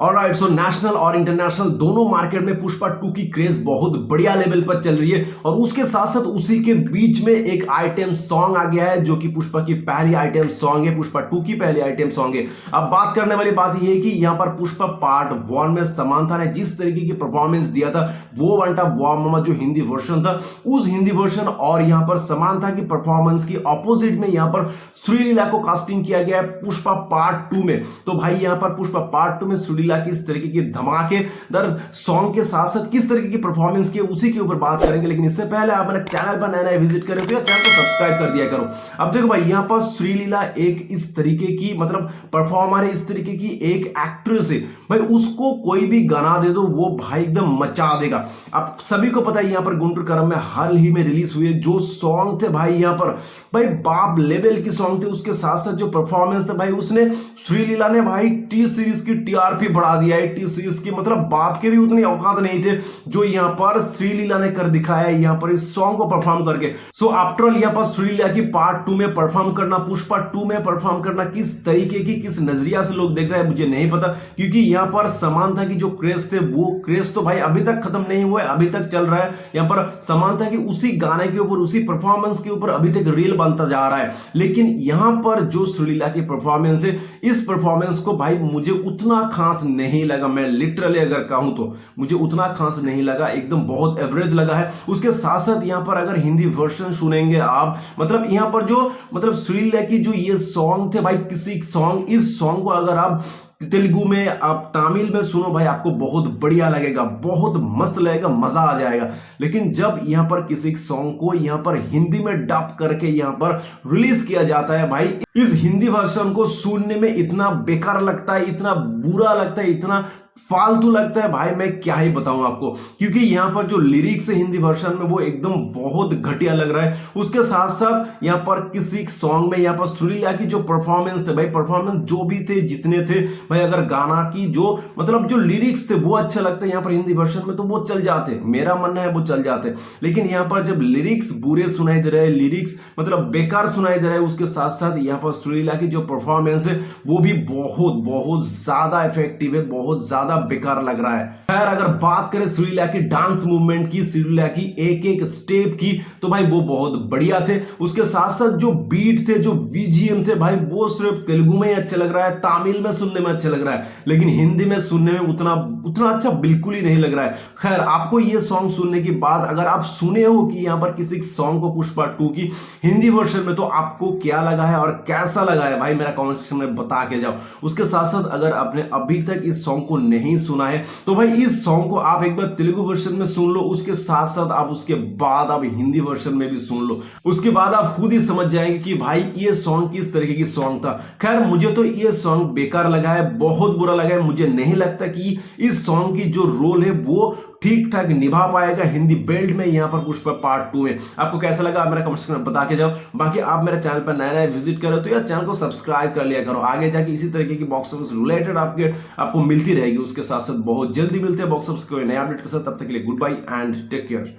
Alright, so national और international दोनों market में पुष्पा 2 की क्रेज बहुत बढ़िया लेवल पर चल रही है और उसके साथ साथ उसी के बीच में एक आइटम सॉन्ग आ गया है जो कि पुष्पा की पहली आइटम सॉन्ग है, पुष्पा 2 की पहली आइटम सॉन्ग है। अब बात करने वाली बात यह है कि यहां पर पुष्पा पार्ट 1 में समांथा ने जिस तरीके की परफॉर्मेंस दिया था वो वन था वाह मामा जो हिंदी वर्जन था, उस हिंदी वर्जन और यहां पर समांथा की परफॉर्मेंस की ऑपोजिट में यहां पर श्रीलीला को कास्टिंग किया गया है पुष्पा पार्ट 2 में। तो भाई यहां पर पुष्पा पार्ट 2 में श्रीलीला की इस तरीके की धमाकेदार सॉन्ग के साथ साथ किस तरीके की परफॉर्मेंस की उसी के ऊपर बात करेंगे। लेकिन इससे पहले आप मेरे चैनल पर नया विजिट करें तो चैनल को सब्सक्राइब कर दिया करो। अब देखो भाई यहां पर श्रीलीला एक इस तरीके की मतलब परफॉर्मर है, इस तरीके की एक एक्ट्रेस है भाई, उसको कोई भी गाना दे दो वो भाई एकदम मचा देगा। आप सभी को पता है यहां पर गुंटूर करम में हाल ही में रिलीज हुए जो सॉन्ग थे भाई यहां पर भाई बाप लेवल की सॉन्ग थे, उसके साथ साथ जो परफॉर्मेंस थे भाई उसने श्रीलीला ने भाई टी सीरीज की टीआरपी बढ़ा दिया है। टी सीरीज की मतलब बाप के भी उतनी औकात नहीं थे जो यहां पर श्रीलीला ने कर दिखाया है यहां पर इस सॉन्ग को परफॉर्म करके। सो आफ्टर ऑल यहां पर श्रीलीला की पार्ट 2 में परफॉर्म करना, पुष्पा 2 में परफॉर्म करना किस तरीके की किस नजरिया से लोग देख रहे हैं मुझे नहीं पता, क्योंकि यहां पर समांथा की जो क्रेज थे वो क्रेज तो भाई अभी तक खत्म नहीं हुआ है, अभी तक चल रहा है। यहां पर समांथा की उसी गाने के ऊपर उसी परफॉर्मेंस के ऊपर अभी तक रील बनता जा रहा है। लेकिन यहां पर जो श्रीलीला की परफॉर्मेंस है, इस परफॉर्मेंस को भाई मुझे उतना खास नहीं लगा। मैं लिटरली अगर कहूं तो मुझे उतना खास नहीं लगा, एकदम बहुत एवरेज लगा है। उसके साथ साथ यहां पर अगर हिंदी वर्जन सुनेंगे आप, मतलब यहां पर जो मतलब श्रीलीला की जो ये सॉन्ग थे भाई, किसी सॉन्ग इस सॉन्ग को अगर आप तेलुगु में आप तमिल में सुनो भाई आपको बहुत बढ़िया लगेगा, बहुत मस्त लगेगा, मजा आ जाएगा। लेकिन जब यहां पर किसी सॉन्ग को यहां पर हिंदी में डब करके यहां पर रिलीज किया जाता है भाई, इस हिंदी वर्जन को सुनने में इतना बेकार लगता है, इतना बुरा लगता है, इतना फालतू लगता है भाई, मैं क्या ही बताऊं आपको। क्योंकि यहां पर जो लिरिक्स है हिंदी वर्जन में वो एकदम बहुत घटिया लग रहा है। उसके साथ साथ यहां पर किसी सॉन्ग में यहां पर श्रीलीला की जो परफॉर्मेंस थे भाई, परफॉर्मेंस जो भी थे जितने थे भाई, अगर गाना की जो मतलब जो लिरिक्स थे वो अच्छा लगता है यहां पर हिंदी वर्जन में तो वो चल जाते, मेरा मानना है वो चल जाते। लेकिन यहां पर जब लिरिक्स बुरे सुनाई दे रहे हैं, लिरिक्स मतलब बेकार सुनाई दे रहे हैं, उसके साथ साथ यहां पर श्रीलीला की जो परफॉर्मेंस है वो भी बहुत बहुत ज्यादा इफेक्टिव है, बहुत ज्यादा बेकार लग रहा है। खैर अगर बात करें श्रीलीला की डांस मूवमेंट की, श्रीलीला की एक एक स्टेप की, तो भाई वो बहुत बढ़िया थे। उसके साथ साथ जो बीट थे, जो बीजीएम थे भाई, वो सिर्फ तेलुगु में ही अच्छा लग रहा है, तमिल में सुनने में अच्छा लग रहा है, लेकिन हिंदी में सुनने में उतना अच्छा बिल्कुल ही नहीं लग रहा है। खैर आपको ये सॉन्ग सुनने के बाद अगर आप सुने हो कि यहां पर किसी सॉन्ग को पुष्पा 2 की हिंदी वर्जन में, तो आपको क्या लगा है और कैसा लगा है भाई मेरा कमेंट सेक्शन में बता के जाओ। उसके साथ साथ अगर आपने अभी तक इस सॉन्ग को नहीं सुना है तो भाई इस सॉन्ग को आप एक बार तेलुगु वर्जन में सुन लो, उसके साथ साथ आप उसके बाद आप हिंदी वर्जन में भी सुन लो, उसके बाद आप खुद ही समझ जाएंगे कि भाई ये सॉन्ग किस तरीके की सॉन्ग था। खैर मुझे तो ये सॉन्ग बेकार लगा है, बहुत बुरा लगा है। मुझे नहीं लगता कि इस सॉन्ग की जो रोल है वो ठीक ठाक निभा पाएगा हिंदी बेल्ट में यहां पर पुष्पा पार्ट 2 में। आपको कैसा लगा मेरा कमेंट सेक्शन में बता के जाओ। बाकी आप मेरे चैनल पर नया विजिट करो तो यार चैनल को सब्सक्राइब कर लिया करो, आगे जाके इसी तरीके की बॉक्स ऑफिस रिलेटेड आपको मिलती रहेगी। उसके साथ साथ बहुत जल्दी मिलते हैं बॉक्स ऑफिस कोई नया अपडेट के साथ, तब तक के लिए goodbye and take care.